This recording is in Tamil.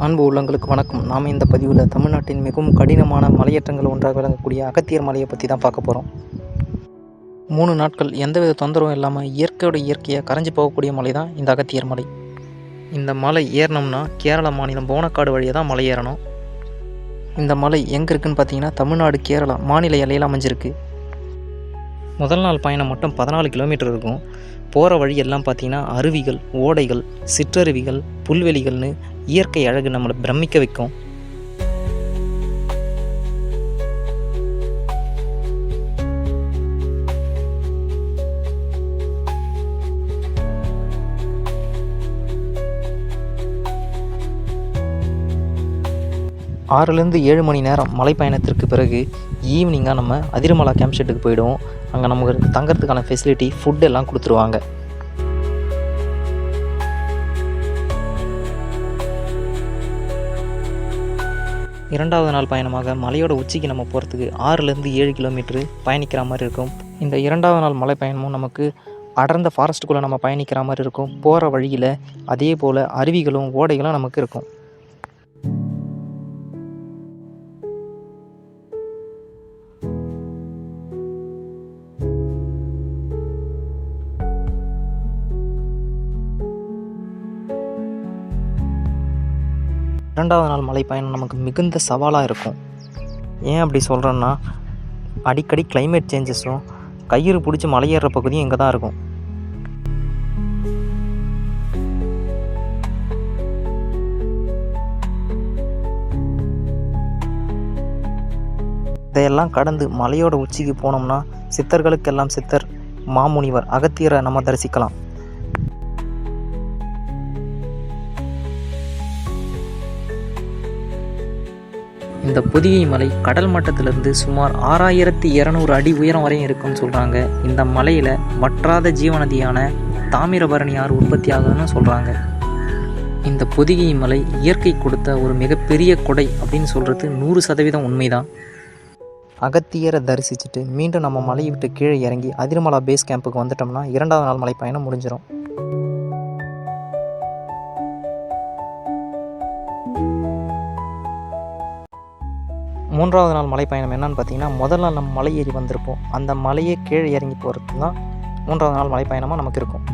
அன்பு உள்ளங்களுக்கு வணக்கம். நாம் இந்த பதிவில் தமிழ்நாட்டின் மிகவும் கடினமான மலையேற்றங்கள் ஒன்றாக விளங்கக்கூடிய அகத்தியர் மலையை பற்றி தான் பார்க்க போகிறோம். 3 நாட்கள் எந்தவித தொந்தரவும் இல்லாமல் இயற்கையோட இயற்கையாக கரைஞ்சி போகக்கூடிய மலை தான் இந்த அகத்தியர் மலை. இந்த மலை ஏறினோம்னா கேரள மாநிலம் போனக்காடு வழியாக தான் மலை ஏறணும். இந்த மலை எங்கே இருக்குதுன்னு பார்த்தீங்கன்னா தமிழ்நாடு கேரளா மாநில எல்லையில் அமைஞ்சிருக்கு. முதல் நாள் பயணம் மட்டும் 14 கிலோமீட்டர் இருக்கும். போகிற வழி எல்லாம் பார்த்திங்கன்னா அருவிகள், ஓடைகள், சிற்றருவிகள், புல்வெளிகள்னு இயற்கை அழகு நம்மளை பிரமிக்க வைக்கும். ஆறுலேருந்து 7 மணி நேரம் மலை பயணத்திற்கு பிறகு ஈவினிங்காக நம்ம அதிரமலா கேம்ப் ஷெட்டுக்கு போயிடுவோம். அங்கே நமக்கு தங்கறதுக்கான ஃபெசிலிட்டி, ஃபுட் எல்லாம் கொடுத்துருவாங்க. இரண்டாவது நாள் பயணமாக மலையோட உச்சிக்கு நம்ம போகிறதுக்கு 6லேருந்து 7 கிலோமீட்டரு பயணிக்கிற மாதிரி இருக்கும். இந்த இரண்டாவது நாள் மலை பயணமும் நமக்கு அடர்ந்த ஃபாரஸ்ட்டுக்குள்ளே நம்ம பயணிக்கிற மாதிரி இருக்கும். போகிற வழியில் அதே போல் அருவிகளும் ஓடைகளும் நமக்கு இருக்கும். இரண்டாவது நாள் மலை பயணம் நமக்கு மிகுந்த சவாலாக இருக்கும். ஏன் அப்படி சொல்கிறேன்னா, அடிக்கடி கிளைமேட் சேஞ்சஸும் கயிறு பிடிச்சி மலையேற பகுதியும் இங்கே தான் இருக்கும். இதையெல்லாம் கடந்து மலையோட உச்சிக்கு போனோம்னா சித்தர்களுக்கெல்லாம் சித்தர் மாமுனிவர் அகத்தியரை நம்ம தரிசிக்கலாம். இந்த பொதிகை மலை கடல் மட்டத்திலிருந்து சுமார் 6200 அடி உயரம் வரையும் இருக்குன்னு சொல்கிறாங்க. இந்த மலையில் வற்றாத ஜீவநதியான தாமிரபரணி ஆறு உற்பத்தி ஆகுதுன்னு சொல்கிறாங்க. இந்த பொதிகை மலை இயற்கை கொடுத்த ஒரு மிகப்பெரிய கொடை அப்படின்னு சொல்கிறது 100% உண்மைதான். அகத்தியரை தரிசிச்சுட்டு மீண்டும் நம்ம மலையை விட்டு கீழே இறங்கி அதிரமலா பேஸ் கேம்புக்கு வந்துட்டோம்னா இரண்டாவது நாள் மலை பயணம் முடிஞ்சிடும். மூன்றாவது நாள் மலை பயணம் என்னன்னு பார்த்தீங்கன்னா, முதல் நாள் நம்ம மலை ஏறி வந்திருப்போம். அந்த மலையே கீழே இறங்கி போகிறது தான் மூன்றாவது நாள் மலை பயணமாக நமக்கு இருக்கும்.